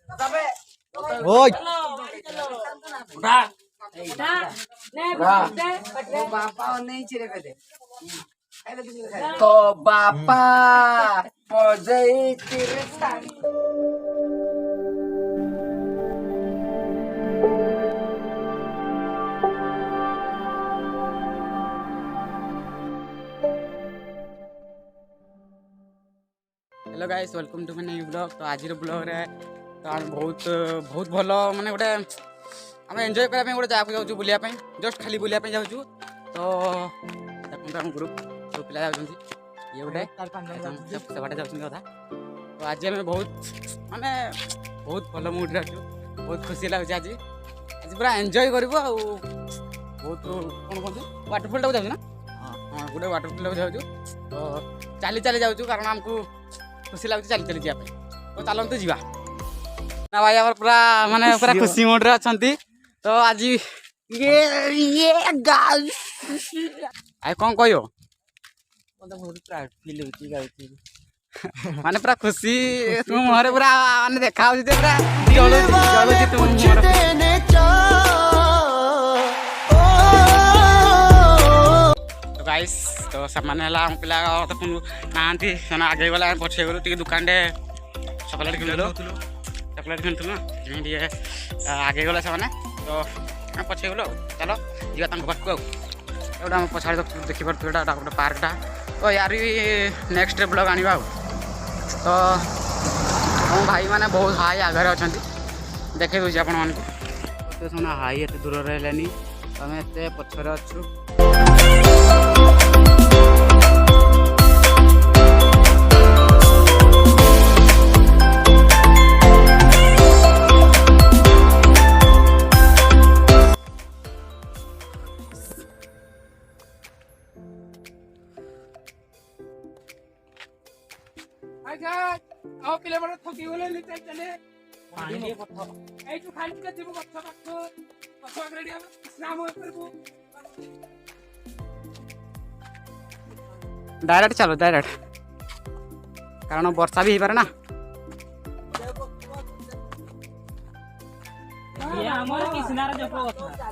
ओय बापा नहीं चिरे कदे तो बापा पजई चिरे hello guys welcome to my new blog. तो आज ब्लॉग रे तो आम बहुत बहुत भल माने गोटे आम एंजॉय करने गोटे जगह जाऊँ बुलिया जस्ट खाली बुलिया जाऊँ। तो देखते आम ग्रुप सब पिला जाऊँ ये गोटे सेबाटे जाऊँ कथा। तो आज आम बहुत माने बहुत भल मुड्रे अच्छु, बहुत खुशी लगे आज आज पूरा एंजॉय करूँ। बहुत कौन कहते वाटरफल टाक जाऊँ ना, हाँ गोटे वाटरफल जाऊँ। तो चली चली जाऊँ कारण आमको खुशी लगे चली चली जावाई। तो चलतु जा ना भाई आम पूरा माने पूरा खुशी मुड्रे अच्छा। तो आज ये आई कौन कह माने पूरा खुशी तुम मुहर पूरा माने देखा पूरा जलुची तुम गाइस। तो सामान्य है पिला तो नहांती से आगे गला पछे गलु टी दुकान टे चॉकलेट किनलु ना आगे गला से तो पछे गलु चलो जा पार्क को गोटे आम पछाड़ देखी पार्थ गोटे पार्कटा। तो यार भी नेक्स्ट ब्लॉग आने तो हम भाई मैंने बहुत हाई आगे अच्छा देखे दूसरी आपण मानक हाई एत दूर रही आम एत पछरे अच्छु। आओ पिले बड़े थकी गले निकल चले पानी दे पत्थर ए तू खाली के जीव पत्थर पत्थर रेडी स्नान हो करबो डायरेक्ट चलो डायरेक्ट कारण वर्षा भी पारे ना। ये हमर किसनार जपो कथा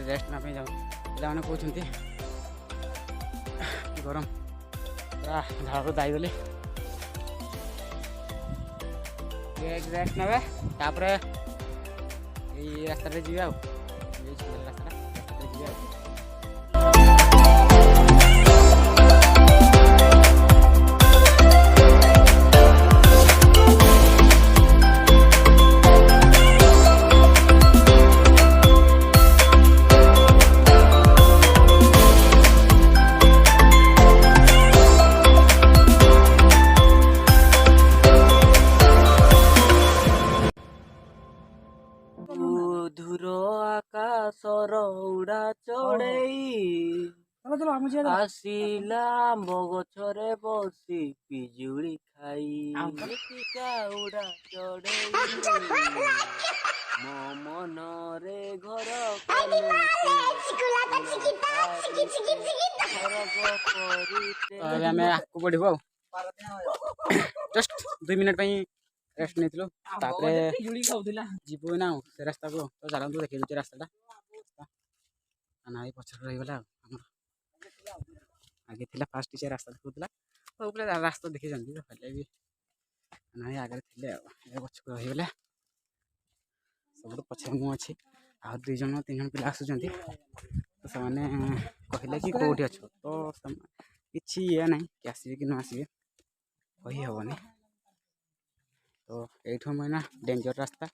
रेस्ट ना जाऊँ पे कहते गरम पूरा झाड़ दाईगली रेस्ट ने तापर ये रास्ता जी रास्ता आकाशर उड़ा चढ़ई आसिला आंब गछरे बसी पिजुड़ी खाई उड़ा चढ़ई मो मन रे घर आमे आगू बढ़िबो जस्ट 2 मिनट रेस्ट नहीं जीव ना से रास्ता को। तो चलते देखिए दूसरे रास्ता ना पचर रहीगला आगे थी फास्ट से रास्ता देखा तो रास्ता देखी हेल्ले भी ना आगे थे पचक रहीगले सब पचे मुझे आ 2 जन 3 जन पिला आसुँच। तो से कहले कि कौटी अच्छ तो कि ये ना कि आसबे कि न आसबे कही हेनी। तो ये मैंने डेंजर रास्ता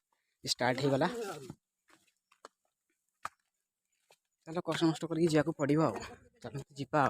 स्टार्ट हो गला चलो कष्ट मस्ट करके जाको पड़ो चलो जीवा।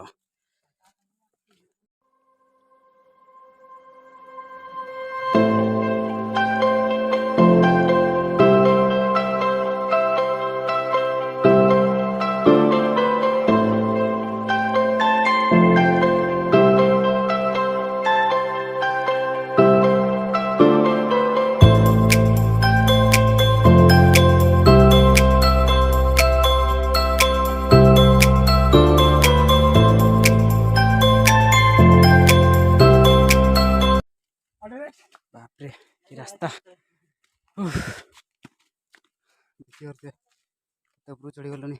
चढ़ी गलुनि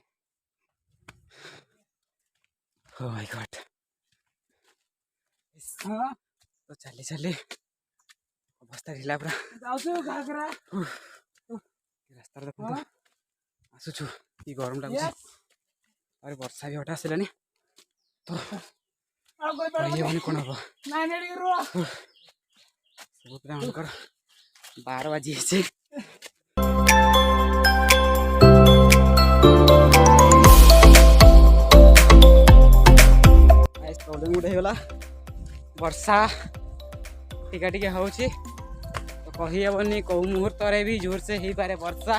ओ माय गॉड तो चली चली अवस्था ढिला पूरा रास्ता देखो आसुचु कि गरम लाଗୁଛି अरे वर्षा भी हटा आसलानी तो ये कौन हम सब पूरा 12 बाजी प्रॉब्लम गोटे होगा वर्षा टिका टिके हो कहीहबनी कौ मुहूर्त भी जोर से हो पारे वर्षा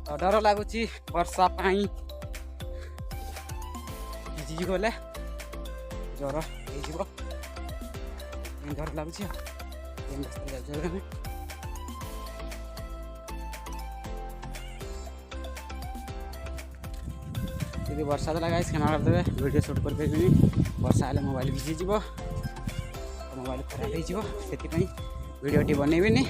तो डर लगुच वर्षा पाई भिजी गले ज्वर हो डर लगुच यदि वर्षा तो लगा क्षमा करदे वीडियो शूट कर वर्षा हेल्ले मोबाइल भिजी मोबाइल खराब हो वीडियोटी बनैबिनी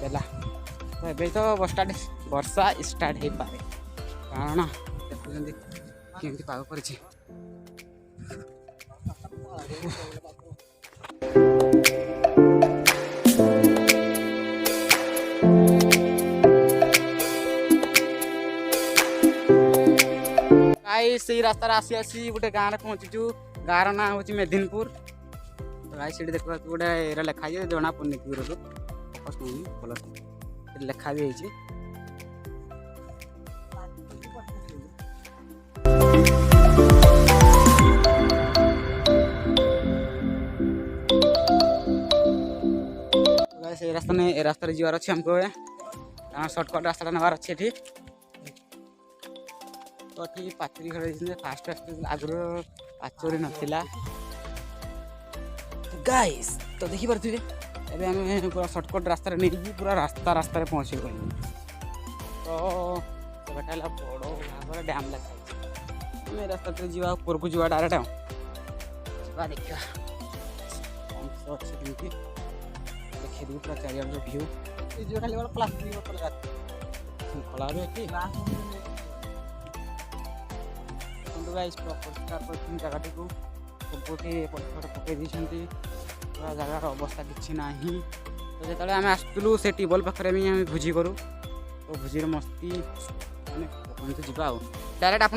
देला तो ये तो वर्षा स्टार्ट हो पाए कारण देखुं केमती पाग कर से रास्तार आसी आसी गोटे गाँव पहुँचीचु गाँव ना हूँ मेदिनपुर तो गाई से देखा गोटे एरा लिखा है जना पड़नी दूर भल लिखा भी है से रास्ता ने रास्ता जीवार अच्छे हमको सर्टकट रास्ता नबार अच्छे ठीक तो ठीक पाचोरी घर फास्ट आगुरी पाचोरी नाला गाइस तो देखी पारे अभी आम पूरा सर्टकट रास्ता नहीं पूरा रास्ता रास्ता पहुँची गल तो बड़ भाव डैम लगे रास्ता जा ऊपर को जा डायरेक्ट देखा देखिए पूरा चारियार भ्यू खाली प्लास्टिक खला जगटी को सबुठी पत्थर पकई पूरा जगार अवस्था किसी ना तो जो आम आसलु से ट्यूबवेल पाखे भी आम भोजी करूँ तो भोजी मस्ती मैंने जा डायरेक्ट आप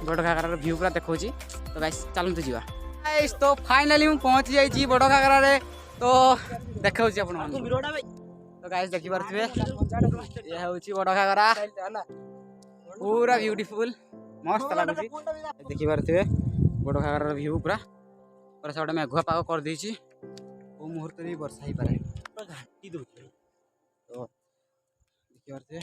बड़ घाघरार भ्यू पूरा देखा तो गाइस चलते जा तो फाइनाली मुझे पहुँची जाइए बड़ घाघरारे तो देखा तो गाइस देखी पारे ये हूँ बड़ घाघरा पूरा ब्यूटीफुल मस्त लगुच देखी पारे बड़ घाघरार भ्यू पूरा पूरा से गोटे मेघुआ पाग कर देछि वो मुहूर्त भी वर्षा ही पारे घाटी दो तो देखी पारे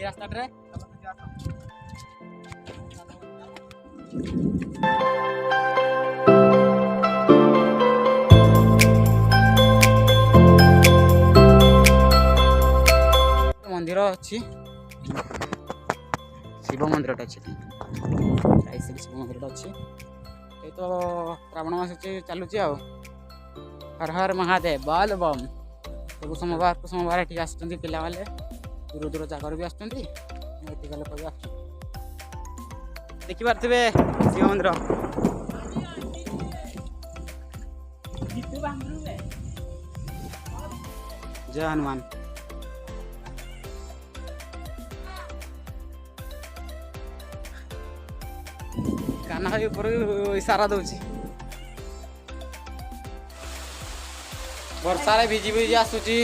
रास्ता मंदिर अच्छी शिव मंदिर अच्छी शिव मंदिर अच्छी ये तो श्रावण मास चलुची आ हर हर महादेव बाल बम सब सोमवार ये आसुँच पिला दूर दूर जगार भी आसुँच लोक भी आस देखी पारे शिव मंदिर जय हनुमान काना ऊपर इशारा दौर वर्षा भिजी भिजी आसूची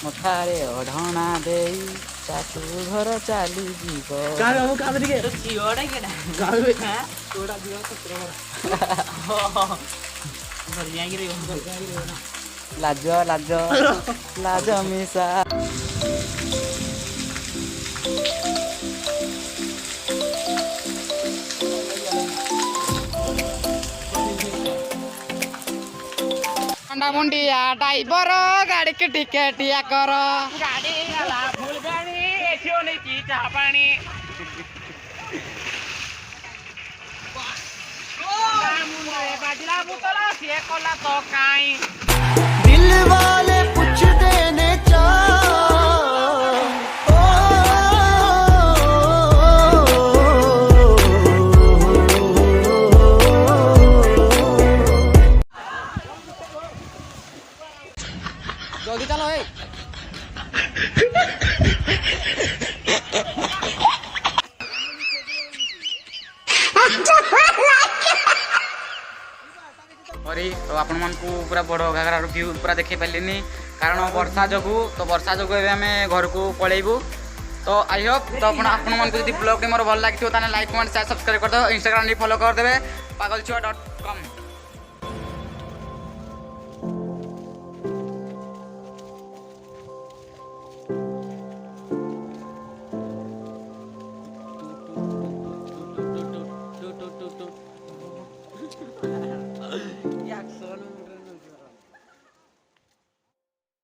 मथारे अढणा दे चाचू घर चली जीव ଲାଜ ଲାଜ ଲାଜ ମିଶା। ମୁଣ୍ଡିଆ ଡ୍ରାଇଭର ଗାଡିକି ଟିକେ ଟିଆ କର। ଗାଡି ଗଲା ଫୁଲବାଣୀ ଏଠିও ନେଇକି ଚାହା ପାଣି। ମୁଣ୍ଡରେ ବାଜିଲା ବୁତଲ ସିଏ କଲା ତ କାଇଁ। ଦିଲ वाले पूछ देने जल्दी चलो ए। सॉरी तो आपण मन को पूरा बड़ घाघरार व्यू पूरा देखे पारिनी कारण वर्षा जोगु तो वर्षा जोगु आम घर को पलैबू। तो आई होप तो आपण मन को ब्लॉग मोर भल लगी लाइक कमेंट शेयर सब्सक्राइब कर दो इंस्टाग्राम फॉलो कर देवे pagalchua.com।